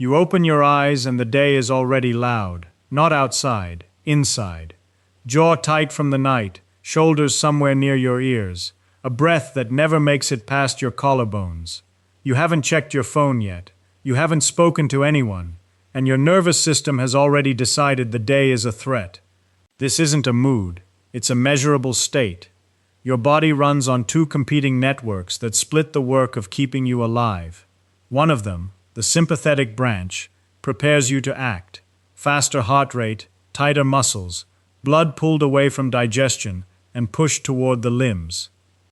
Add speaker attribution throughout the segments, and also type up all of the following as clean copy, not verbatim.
Speaker 1: You open your eyes and the day is already loud, not outside, inside. Jaw tight from the night, shoulders somewhere near your ears, a breath that never makes it past your collarbones. You haven't checked your phone yet, you haven't spoken to anyone, and your nervous system has already decided the day is a threat. This isn't a mood, it's a measurable state. Your body runs on two competing networks that split the work of keeping you alive. One of them, the sympathetic branch, prepares you to act. Faster heart rate, tighter muscles, blood pulled away from digestion and pushed toward the limbs.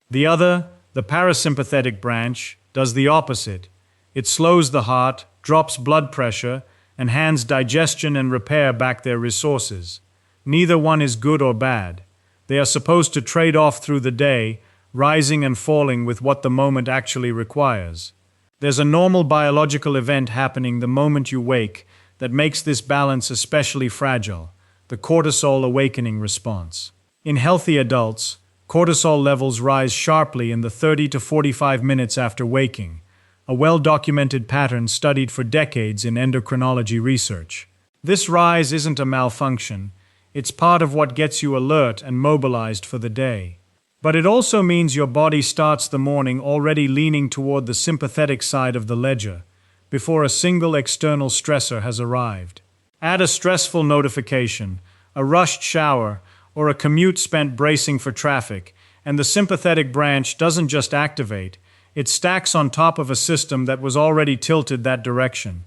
Speaker 1: The other, the parasympathetic branch, does the opposite. It slows the heart, drops blood pressure, and hands digestion and repair back their resources. Neither one is good or bad. They are supposed to trade off through the day, rising and falling with what the moment actually requires. There's a normal biological event happening the moment you wake that makes this balance especially fragile, the cortisol awakening response. In healthy adults, cortisol levels rise sharply in the 30 to 45 minutes after waking, a well-documented pattern studied for decades in endocrinology research. This rise isn't a malfunction, it's part of what gets you alert and mobilized for the day. But it also means your body starts the morning already leaning toward the sympathetic side of the ledger, before a single external stressor has arrived. Add a stressful notification, a rushed shower, or a commute spent bracing for traffic, and the sympathetic branch doesn't just activate, it stacks on top of a system that was already tilted that direction.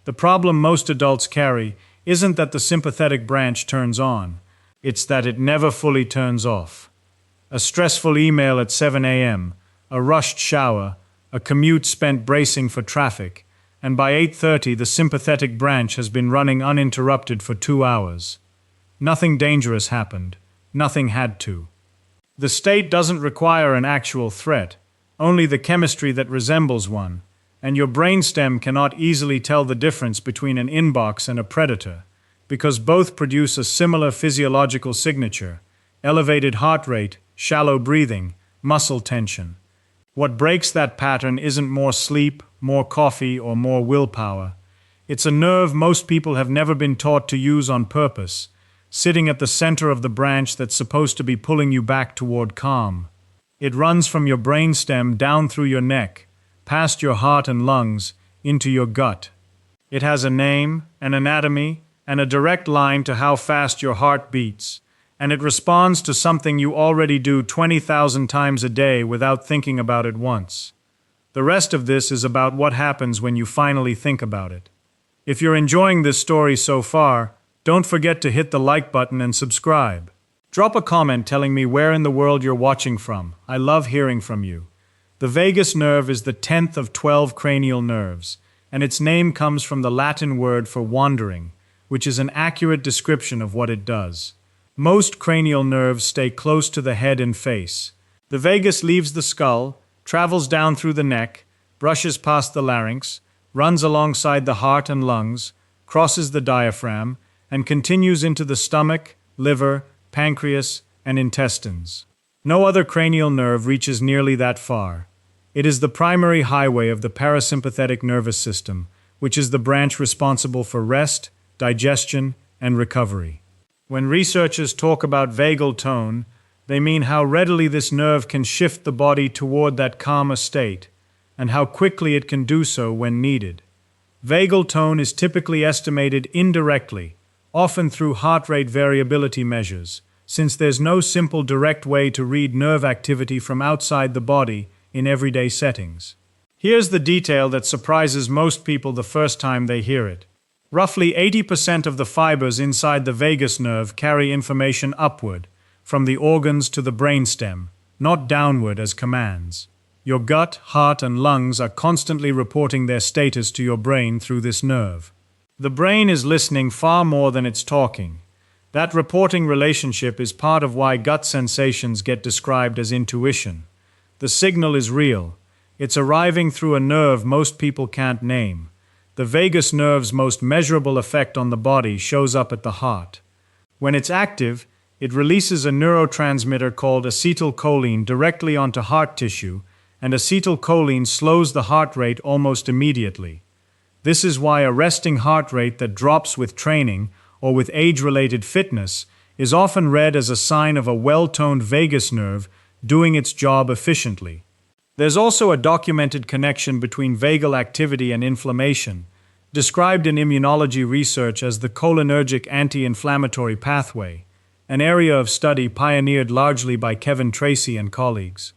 Speaker 1: The problem most adults carry isn't that the sympathetic branch turns on, it's that it never fully turns off. A stressful email at 7 a.m., a rushed shower, a commute spent bracing for traffic, and by 8:30 the sympathetic branch has been running uninterrupted for 2 hours. Nothing dangerous happened. Nothing had to. The state doesn't require an actual threat, only the chemistry that resembles one, and your brainstem cannot easily tell the difference between an inbox and a predator, because both produce a similar physiological signature: elevated heart rate, shallow breathing, muscle tension. What breaks that pattern isn't more sleep, more coffee, or more willpower. It's a nerve most people have never been taught to use on purpose, sitting at the center of the branch that's supposed to be pulling you back toward calm. It runs from your brainstem down through your neck, past your heart and lungs, into your gut. It has a name, an anatomy, and a direct line to how fast your heart beats, and it responds to something you already do 20,000 times a day without thinking about it once. The rest of this is about what happens when you finally think about it. If you're enjoying this story so far, don't forget to hit the like button and subscribe. Drop a comment telling me where in the world you're watching from. I love hearing from you. The vagus nerve is the 10th of 12 cranial nerves, and its name comes from the Latin word for wandering, which is an accurate description of what it does. Most cranial nerves stay close to the head and face. The vagus leaves the skull, travels down through the neck, brushes past the larynx, runs alongside the heart and lungs, crosses the diaphragm, and continues into the stomach, liver, pancreas, and intestines. No other cranial nerve reaches nearly that far. It is the primary highway of the parasympathetic nervous system, which is the branch responsible for rest, digestion, and recovery. When researchers talk about vagal tone, they mean how readily this nerve can shift the body toward that calmer state, and how quickly it can do so when needed. Vagal tone is typically estimated indirectly, often through heart rate variability measures, since there's no simple direct way to read nerve activity from outside the body in everyday settings. Here's the detail that surprises most people the first time they hear it. Roughly 80% of the fibers inside the vagus nerve carry information upward, from the organs to the brainstem, not downward as commands. Your gut, heart, and lungs are constantly reporting their status to your brain through this nerve. The brain is listening far more than it's talking. That reporting relationship is part of why gut sensations get described as intuition. The signal is real. It's arriving through a nerve most people can't name. The vagus nerve's most measurable effect on the body shows up at the heart. When it's active, it releases a neurotransmitter called acetylcholine directly onto heart tissue, and acetylcholine slows the heart rate almost immediately. This is why a resting heart rate that drops with training or with age-related fitness is often read as a sign of a well-toned vagus nerve doing its job efficiently. There's also a documented connection between vagal activity and inflammation, described in immunology research as the cholinergic anti-inflammatory pathway, an area of study pioneered largely by Kevin Tracy and colleagues.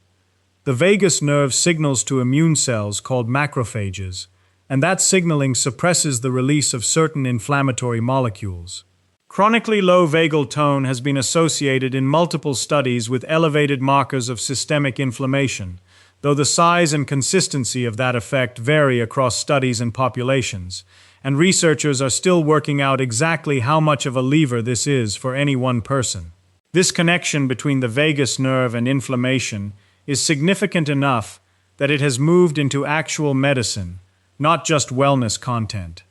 Speaker 1: The vagus nerve signals to immune cells called macrophages, and that signaling suppresses the release of certain inflammatory molecules. Chronically low vagal tone has been associated in multiple studies with elevated markers of systemic inflammation, though the size and consistency of that effect vary across studies and populations, and researchers are still working out exactly how much of a lever this is for any one person. This connection between the vagus nerve and inflammation is significant enough that it has moved into actual medicine, not just wellness content.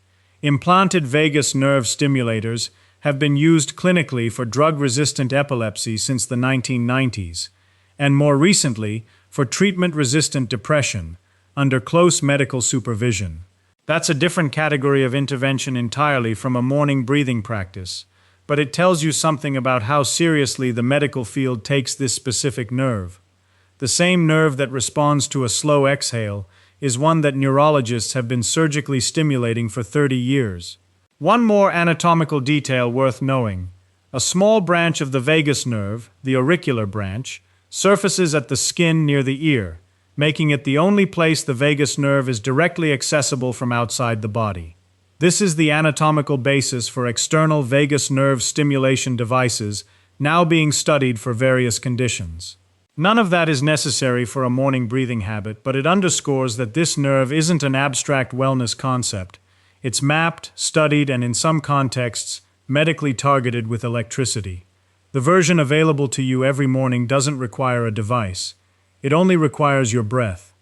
Speaker 1: Implanted vagus nerve stimulators have been used clinically for drug-resistant epilepsy since the 1990s, and more recently for treatment-resistant depression under close medical supervision. That's a different category of intervention entirely from a morning breathing practice, but it tells you something about how seriously the medical field takes this specific nerve. The same nerve that responds to a slow exhale is one that neurologists have been surgically stimulating for 30 years. One more anatomical detail worth knowing. A small branch of the vagus nerve, the auricular branch, surfaces at the skin near the ear, making it the only place the vagus nerve is directly accessible from outside the body. This is the anatomical basis for external vagus nerve stimulation devices now being studied for various conditions. None of that is necessary for a morning breathing habit, but it underscores that this nerve isn't an abstract wellness concept. It's mapped, studied, and in some contexts, medically targeted with electricity. The version available to you every morning doesn't require a device. It only requires your breath.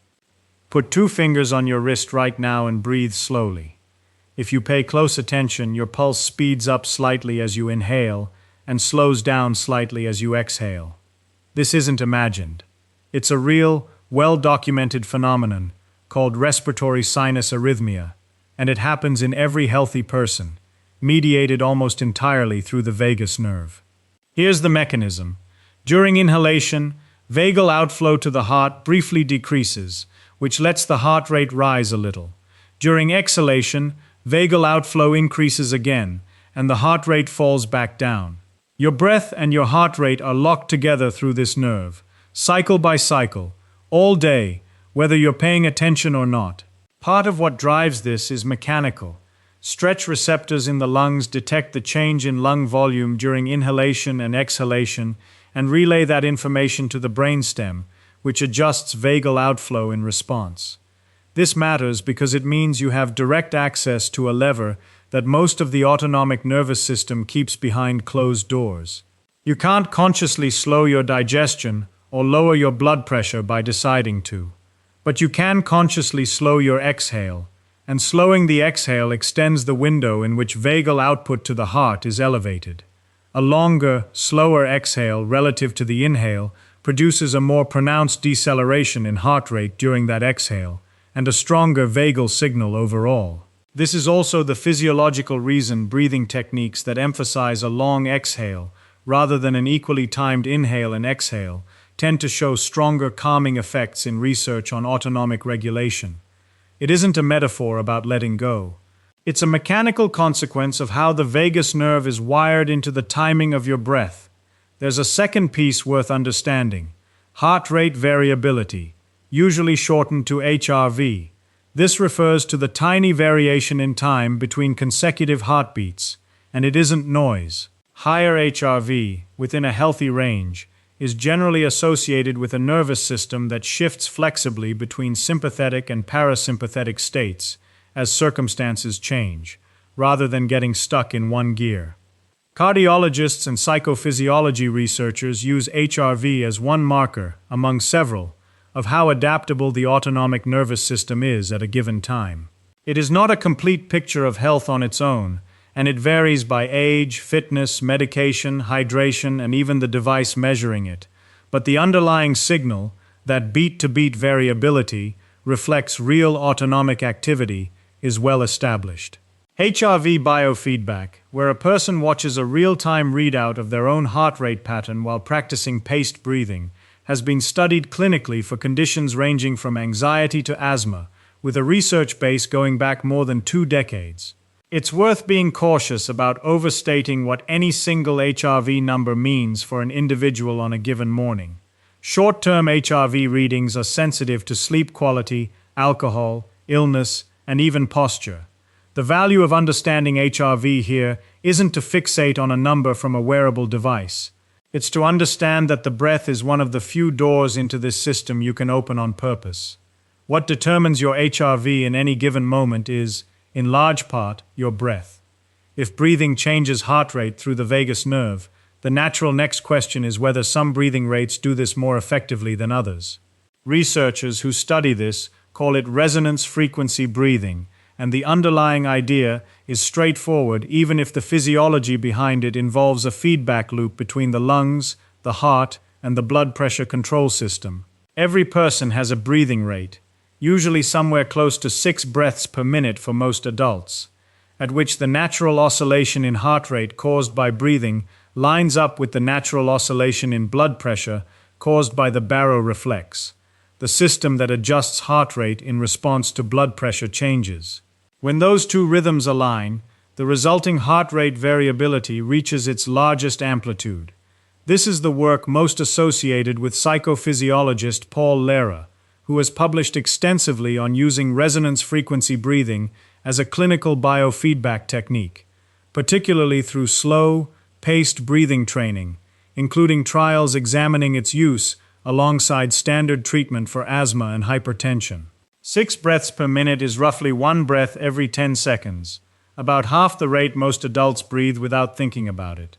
Speaker 1: Put 2 fingers on your wrist right now and breathe slowly. If you pay close attention, your pulse speeds up slightly as you inhale and slows down slightly as you exhale. This isn't imagined. It's a real, well-documented phenomenon called respiratory sinus arrhythmia, and it happens in every healthy person, mediated almost entirely through the vagus nerve. Here's the mechanism. During inhalation, vagal outflow to the heart briefly decreases, which lets the heart rate rise a little. During exhalation, vagal outflow increases again, and the heart rate falls back down. Your breath and your heart rate are locked together through this nerve, cycle by cycle, all day, whether you're paying attention or not. Part of what drives this is mechanical. Stretch receptors in the lungs detect the change in lung volume during inhalation and exhalation and relay that information to the brainstem, which adjusts vagal outflow in response. This matters because it means you have direct access to a lever that most of the autonomic nervous system keeps behind closed doors. You can't consciously slow your digestion or lower your blood pressure by deciding to, but you can consciously slow your exhale, and slowing the exhale extends the window in which vagal output to the heart is elevated. A longer, slower exhale relative to the inhale produces a more pronounced deceleration in heart rate during that exhale, and a stronger vagal signal overall. This is also the physiological reason breathing techniques that emphasize a long exhale rather than an equally timed inhale and exhale tend to show stronger calming effects in research on autonomic regulation. It isn't a metaphor about letting go. It's a mechanical consequence of how the vagus nerve is wired into the timing of your breath. There's a second piece worth understanding: heart rate variability, usually shortened to HRV. This refers to the tiny variation in time between consecutive heartbeats, and it isn't noise. Higher HRV, within a healthy range, is generally associated with a nervous system that shifts flexibly between sympathetic and parasympathetic states as circumstances change, rather than getting stuck in one gear. Cardiologists and psychophysiology researchers use HRV as one marker, among several, of how adaptable the autonomic nervous system is at a given time. It is not a complete picture of health on its own, and it varies by age, fitness, medication, hydration, and even the device measuring it. But the underlying signal, that beat-to-beat variability, reflects real autonomic activity is well established. HRV biofeedback, where a person watches a real-time readout of their own heart rate pattern while practicing paced breathing, has been studied clinically for conditions ranging from anxiety to asthma, with a research base going back more than 2 decades. It's worth being cautious about overstating what any single HRV number means for an individual on a given morning. Short-term HRV readings are sensitive to sleep quality, alcohol, illness, and even posture. The value of understanding HRV here isn't to fixate on a number from a wearable device. It's to understand that the breath is one of the few doors into this system you can open on purpose. What determines your HRV in any given moment is, in large part, your breath. If breathing changes heart rate through the vagus nerve, the natural next question is whether some breathing rates do this more effectively than others. Researchers who study this call it resonance frequency breathing, and the underlying idea is straightforward even if the physiology behind it involves a feedback loop between the lungs, the heart, and the blood pressure control system. Every person has a breathing rate, usually somewhere close to 6 breaths per minute for most adults, at which the natural oscillation in heart rate caused by breathing lines up with the natural oscillation in blood pressure caused by the baroreflex, the system that adjusts heart rate in response to blood pressure changes. When those two rhythms align, the resulting heart rate variability reaches its largest amplitude. This is the work most associated with psychophysiologist Paul Lehrer, who has published extensively on using resonance frequency breathing as a clinical biofeedback technique, particularly through slow, paced breathing training, including trials examining its use alongside standard treatment for asthma and hypertension. 6 breaths per minute is roughly 1 breath every 10 seconds, about half the rate most adults breathe without thinking about it.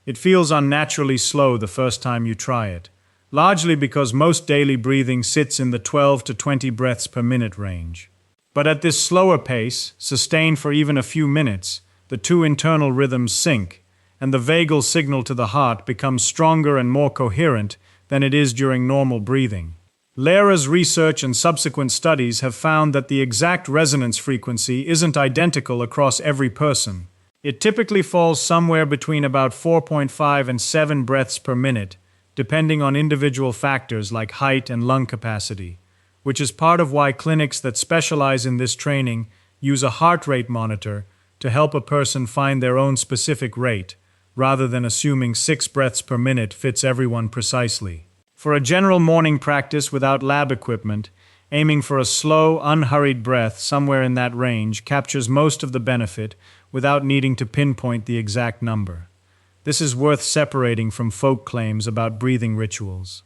Speaker 1: It feels unnaturally slow the first time you try it, largely because most daily breathing sits in the 12 to 20 breaths per minute range. But at this slower pace, sustained for even a few minutes, the two internal rhythms sync, and the vagal signal to the heart becomes stronger and more coherent than it is during normal breathing. Lehrer's research and subsequent studies have found that the exact resonance frequency isn't identical across every person. It typically falls somewhere between about 4.5 and 7 breaths per minute, depending on individual factors like height and lung capacity, which is part of why clinics that specialize in this training use a heart rate monitor to help a person find their own specific rate, rather than assuming 6 breaths per minute fits everyone precisely. For a general morning practice without lab equipment, aiming for a slow, unhurried breath somewhere in that range captures most of the benefit without needing to pinpoint the exact number. This is worth separating from folk claims about breathing rituals.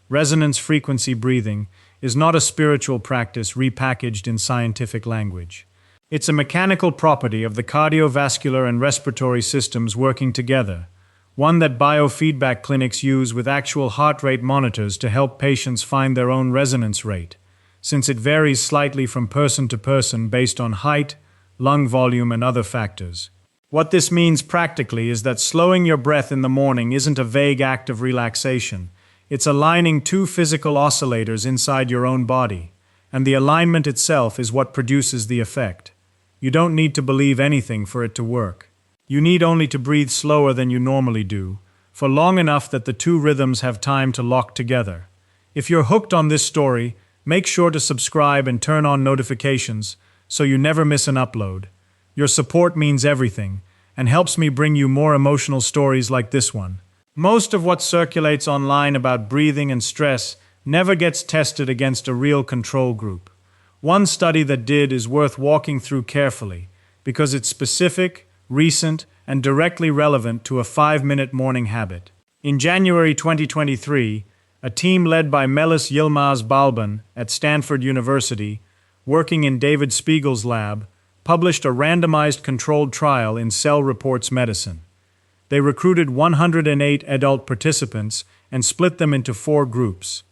Speaker 1: Resonance frequency breathing is not a spiritual practice repackaged in scientific language. It's a mechanical property of the cardiovascular and respiratory systems working together, one that biofeedback clinics use with actual heart rate monitors to help patients find their own resonance rate, since it varies slightly from person to person based on height, lung volume, and other factors. What this means practically is that slowing your breath in the morning isn't a vague act of relaxation. It's aligning two physical oscillators inside your own body, and the alignment itself is what produces the effect. You don't need to believe anything for it to work. You need only to breathe slower than you normally do, for long enough that the two rhythms have time to lock together. If you're hooked on this story, make sure to subscribe and turn on notifications so you never miss an upload. Your support means everything, and helps me bring you more emotional stories like this one. Most of what circulates online about breathing and stress never gets tested against a real control group. One study that did is worth walking through carefully, because it's specific, recent, and directly relevant to a 5-minute morning habit. In January 2023, a team led by Melis Yilmaz Balban at Stanford University, working in David Spiegel's lab, published a randomized controlled trial in Cell Reports Medicine. They recruited 108 adult participants and split them into 4 groups.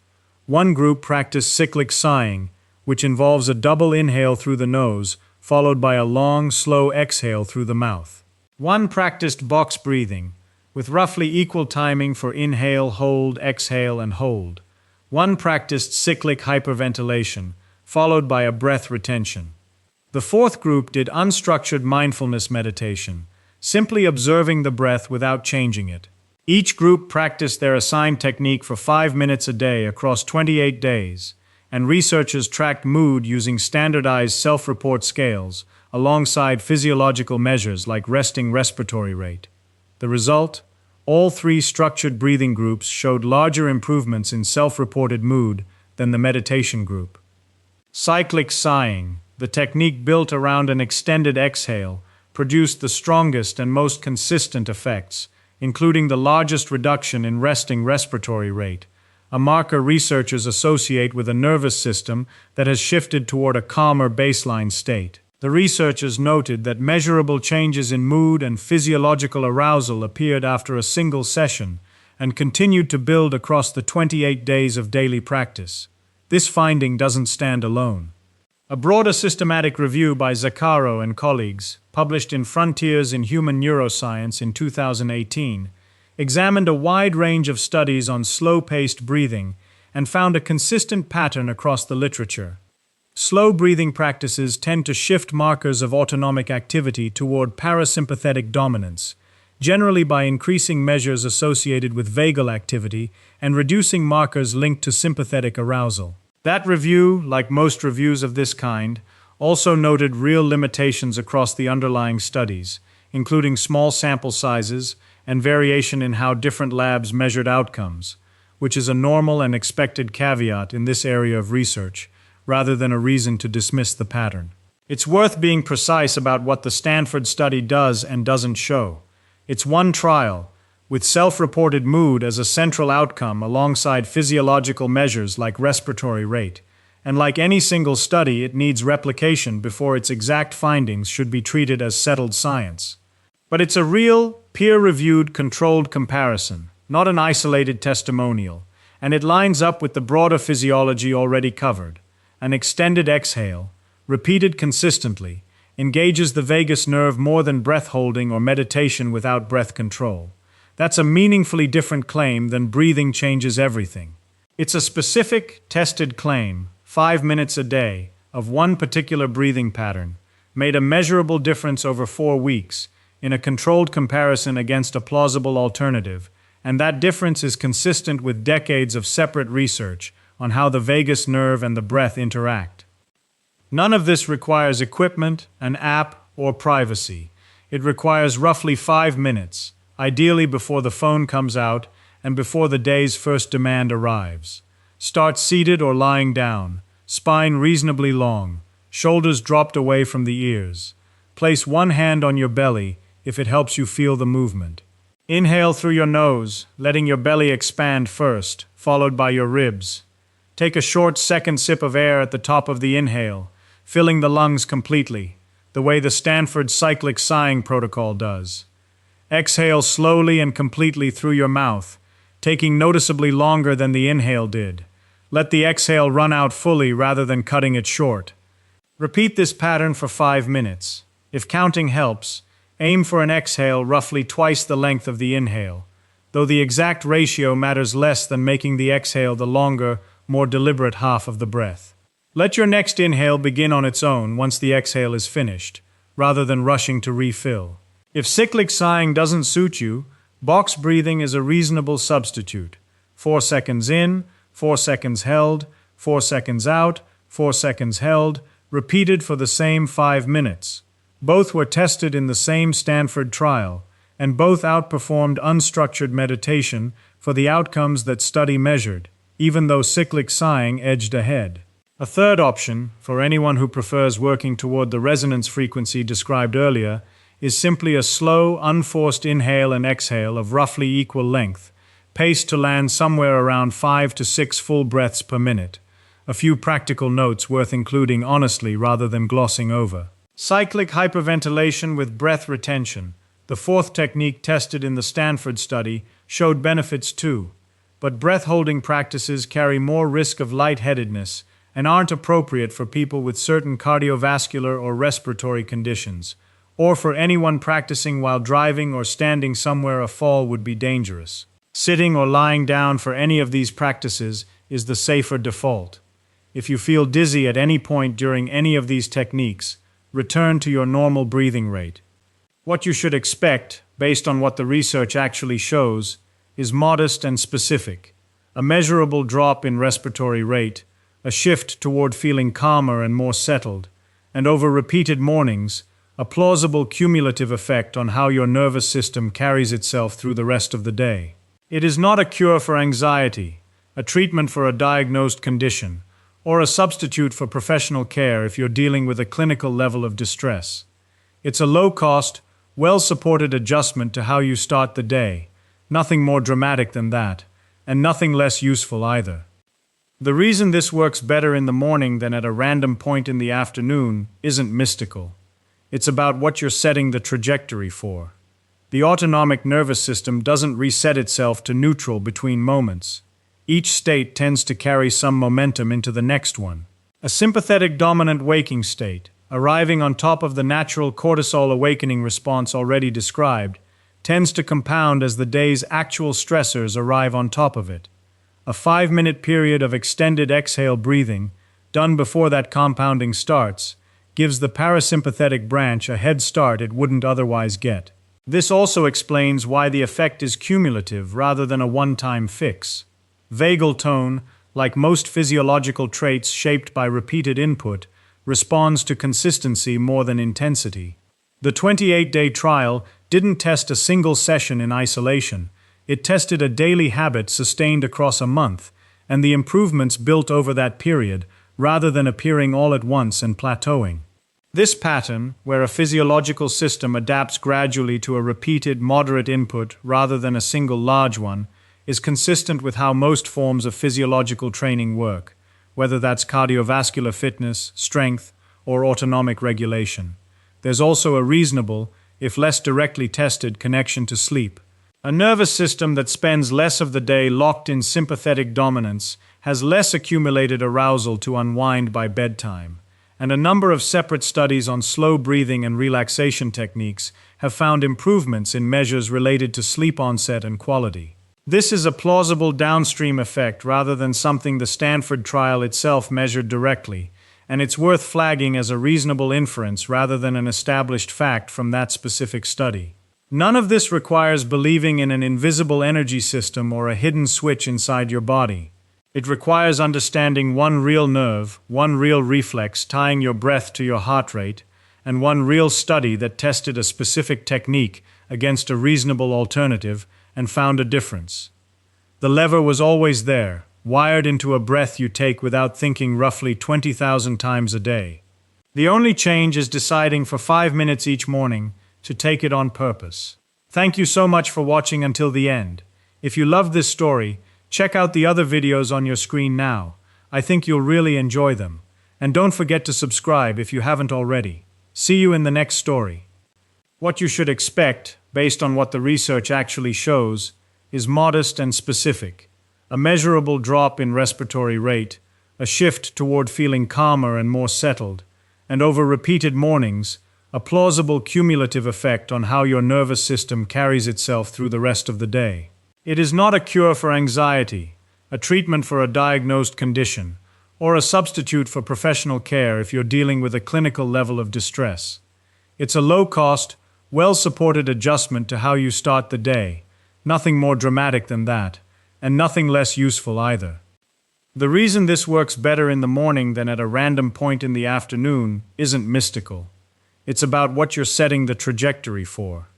Speaker 1: One group practiced cyclic sighing, which involves a double inhale through the nose, followed by a long, slow exhale through the mouth. One practiced box breathing, with roughly equal timing for inhale, hold, exhale, and hold. One practiced cyclic hyperventilation, followed by a breath retention. The fourth group did unstructured mindfulness meditation, simply observing the breath without changing it. Each group practiced their assigned technique for 5 minutes a day across 28 days, and researchers tracked mood using standardized self-report scales alongside physiological measures like resting respiratory rate. The result? All 3 structured breathing groups showed larger improvements in self-reported mood than the meditation group. Cyclic sighing, the technique built around an extended exhale, produced the strongest and most consistent effects, including the largest reduction in resting respiratory rate, a marker researchers associate with a nervous system that has shifted toward a calmer baseline state. The researchers noted that measurable changes in mood and physiological arousal appeared after a single session and continued to build across the 28 days of daily practice. This finding doesn't stand alone. A broader systematic review by Zaccaro and colleagues, published in Frontiers in Human Neuroscience in 2018, examined a wide range of studies on slow-paced breathing and found a consistent pattern across the literature. Slow breathing practices tend to shift markers of autonomic activity toward parasympathetic dominance, generally by increasing measures associated with vagal activity and reducing markers linked to sympathetic arousal. That review, like most reviews of this kind, also noted real limitations across the underlying studies, including small sample sizes and variation in how different labs measured outcomes, which is a normal and expected caveat in this area of research, rather than a reason to dismiss the pattern. It's worth being precise about what the Stanford study does and doesn't show. It's one trial, with self-reported mood as a central outcome alongside physiological measures like respiratory rate, and like any single study, it needs replication before its exact findings should be treated as settled science. But it's a real, peer-reviewed, controlled comparison, not an isolated testimonial, and it lines up with the broader physiology already covered. An extended exhale, repeated consistently, engages the vagus nerve more than breath-holding or meditation without breath control. That's a meaningfully different claim than breathing changes everything. It's a specific, tested claim, 5 minutes a day, of one particular breathing pattern, made a measurable difference over 4 weeks, in a controlled comparison against a plausible alternative, and that difference is consistent with decades of separate research on how the vagus nerve and the breath interact. None of this requires equipment, an app, or privacy. It requires roughly 5 minutes, ideally before the phone comes out and before the day's first demand arrives. Start seated or lying down, spine reasonably long, shoulders dropped away from the ears. Place one hand on your belly if it helps you feel the movement. Inhale through your nose, letting your belly expand first, followed by your ribs. Take a short second sip of air at the top of the inhale, filling the lungs completely, the way the Stanford cyclic sighing protocol does. Exhale slowly and completely through your mouth, taking noticeably longer than the inhale did. Let the exhale run out fully rather than cutting it short. Repeat this pattern for 5 minutes. If counting helps, aim for an exhale roughly twice the length of the inhale, though the exact ratio matters less than making the exhale the longer, more deliberate half of the breath. Let your next inhale begin on its own once the exhale is finished, rather than rushing to refill. If cyclic sighing doesn't suit you, box breathing is a reasonable substitute. 4 seconds in, 4 seconds held, 4 seconds out, 4 seconds held, repeated for the same 5 minutes. Both were tested in the same Stanford trial, and both outperformed unstructured meditation for the outcomes that study measured, even though cyclic sighing edged ahead. A third option, for anyone who prefers working toward the resonance frequency described earlier, is simply a slow, unforced inhale and exhale of roughly equal length, paced to land somewhere around 5 to 6 full breaths per minute. A few practical notes worth including honestly rather than glossing over. Cyclic hyperventilation with breath retention, the fourth technique tested in the Stanford study, showed benefits too, but breath-holding practices carry more risk of lightheadedness and aren't appropriate for people with certain cardiovascular or respiratory conditions, or for anyone practicing while driving or standing somewhere a fall would be dangerous. Sitting or lying down for any of these practices is the safer default. If you feel dizzy at any point during any of these techniques, return to your normal breathing rate. What you should expect, based on what the research actually shows, is modest and specific. A measurable drop in respiratory rate, a shift toward feeling calmer and more settled, and over repeated mornings, a plausible cumulative effect on how your nervous system carries itself through the rest of the day. It is not a cure for anxiety, a treatment for a diagnosed condition, or a substitute for professional care if you're dealing with a clinical level of distress. It's a low-cost, well-supported adjustment to how you start the day, nothing more dramatic than that, and nothing less useful either. The reason this works better in the morning than at a random point in the afternoon isn't mystical. It's about what you're setting the trajectory for. The autonomic nervous system doesn't reset itself to neutral between moments. Each state tends to carry some momentum into the next one. A sympathetic dominant waking state, arriving on top of the natural cortisol awakening response already described, tends to compound as the day's actual stressors arrive on top of it. A 5-minute period of extended exhale breathing, done before that compounding starts, gives the parasympathetic branch a head start it wouldn't otherwise get. This also explains why the effect is cumulative rather than a one-time fix. Vagal tone, like most physiological traits shaped by repeated input, responds to consistency more than intensity. The 28-day trial didn't test a single session in isolation. It tested a daily habit sustained across a month, and the improvements built over that period, rather than appearing all at once and plateauing. This pattern, where a physiological system adapts gradually to a repeated, moderate input rather than a single large one, is consistent with how most forms of physiological training work, whether that's cardiovascular fitness, strength, or autonomic regulation. There's also a reasonable, if less directly tested, connection to sleep. A nervous system that spends less of the day locked in sympathetic dominance has less accumulated arousal to unwind by bedtime, and a number of separate studies on slow breathing and relaxation techniques have found improvements in measures related to sleep onset and quality. This is a plausible downstream effect rather than something the Stanford trial itself measured directly, and it's worth flagging as a reasonable inference rather than an established fact from that specific study. None of this requires believing in an invisible energy system or a hidden switch inside your body. It requires understanding one real nerve, one real reflex tying your breath to your heart rate, and one real study that tested a specific technique against a reasonable alternative and found a difference. The lever was always there, wired into a breath you take without thinking roughly 20,000 times a day. The only change is deciding for 5 minutes each morning to take it on purpose. Thank you so much for watching until the end. If you loved this story, check out the other videos on your screen now. I think you'll really enjoy them. And don't forget to subscribe if you haven't already. See you in the next story. What you should expect, based on what the research actually shows, is modest and specific. A measurable drop in respiratory rate, a shift toward feeling calmer and more settled, and over repeated mornings, a plausible cumulative effect on how your nervous system carries itself through the rest of the day. It is not a cure for anxiety, a treatment for a diagnosed condition, or a substitute for professional care if you're dealing with a clinical level of distress. It's a low-cost, well-supported adjustment to how you start the day, nothing more dramatic than that, and nothing less useful either. The reason this works better in the morning than at a random point in the afternoon isn't mystical. It's about what you're setting the trajectory for.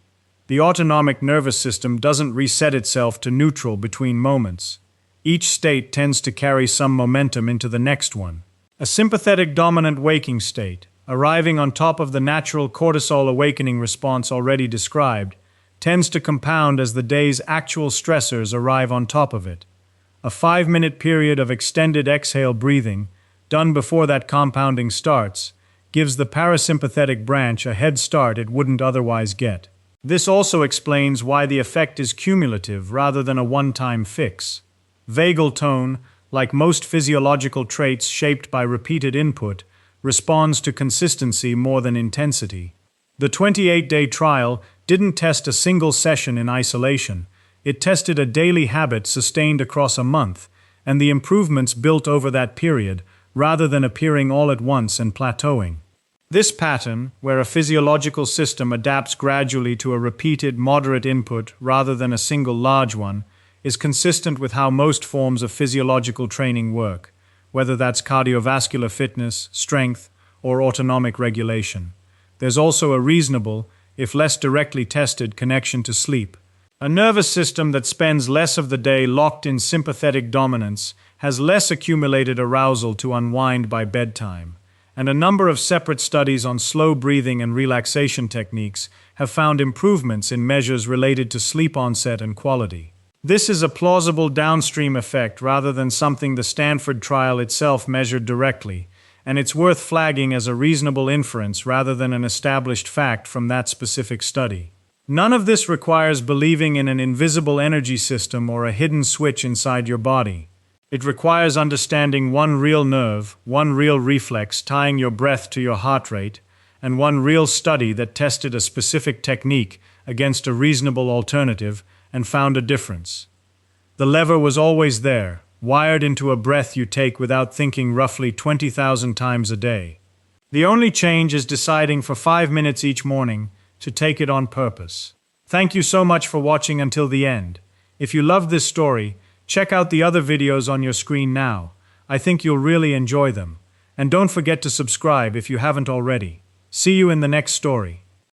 Speaker 1: The autonomic nervous system doesn't reset itself to neutral between moments. Each state tends to carry some momentum into the next one. A sympathetic dominant waking state, arriving on top of the natural cortisol awakening response already described, tends to compound as the day's actual stressors arrive on top of it. A 5-minute period of extended exhale breathing, done before that compounding starts, gives the parasympathetic branch a head start it wouldn't otherwise get. This also explains why the effect is cumulative rather than a one-time fix. Vagal tone, like most physiological traits shaped by repeated input, responds to consistency more than intensity. The 28-day trial didn't test a single session in isolation. It tested a daily habit sustained across a month, and the improvements built over that period, rather than appearing all at once and plateauing. This pattern, where a physiological system adapts gradually to a repeated moderate input rather than a single large one, is consistent with how most forms of physiological training work, whether that's cardiovascular fitness, strength, or autonomic regulation. There's also a reasonable, if less directly tested, connection to sleep. A nervous system that spends less of the day locked in sympathetic dominance has less accumulated arousal to unwind by bedtime, and a number of separate studies on slow breathing and relaxation techniques have found improvements in measures related to sleep onset and quality. This is a plausible downstream effect rather than something the Stanford trial itself measured directly, and it's worth flagging as a reasonable inference rather than an established fact from that specific study. None of this requires believing in an invisible energy system or a hidden switch inside your body. It requires understanding one real nerve, one real reflex tying your breath to your heart rate, and one real study that tested a specific technique against a reasonable alternative and found a difference. The lever was always there, wired into a breath you take without thinking roughly 20,000 times a day. The only change is deciding for 5 minutes each morning to take it on purpose. Thank you so much for watching until the end. If you loved this story, check out the other videos on your screen now. I think you'll really enjoy them. And don't forget to subscribe if you haven't already. See you in the next story.